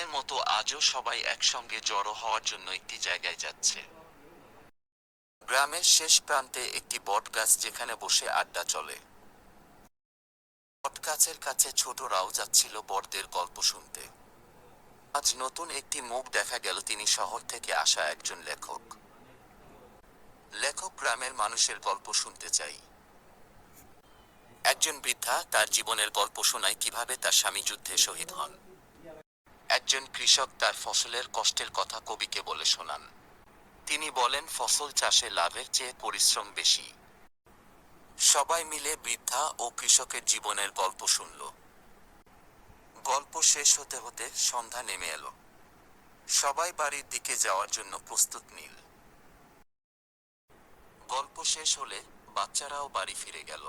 প্রতিদিনের মতো আজও সবাই একসঙ্গে জড়ো হওয়ার জন্য একটি জায়গায় যাচ্ছে। গ্রামের শেষ প্রান্তে একটি বটগাছ, যেখানে বসে আড্ডা চলে। বটগাছের কাছে ছোটরাও যাচ্ছিল বড়দের গল্প শুনতে। আজ নতুন একটি মুখ দেখা গেল, তিনি শহর থেকে আসা একজন লেখক। লেখক গ্রামের মানুষের গল্প শুনতে চাই। একজন বৃদ্ধা তার জীবনের গল্প শোনায়, কিভাবে তার স্বামী যুদ্ধে শহীদ হন। একজন কৃষক তার ফসলের কষ্টের কথা কবিকে বলে শোনান। তিনি বলেন, ফসল চাষে লাভের চেয়ে পরিশ্রম বেশি। সবাই মিলে বৃদ্ধা ও কৃষকের জীবনের গল্প শুনল। গল্প শেষ হতে হতে সন্ধ্যা নেমে এলো। সবাই বাড়ির দিকে যাওয়ার জন্য প্রস্তুত নিল। গল্প শেষ হলে বাচ্চারাও বাড়ি ফিরে গেল।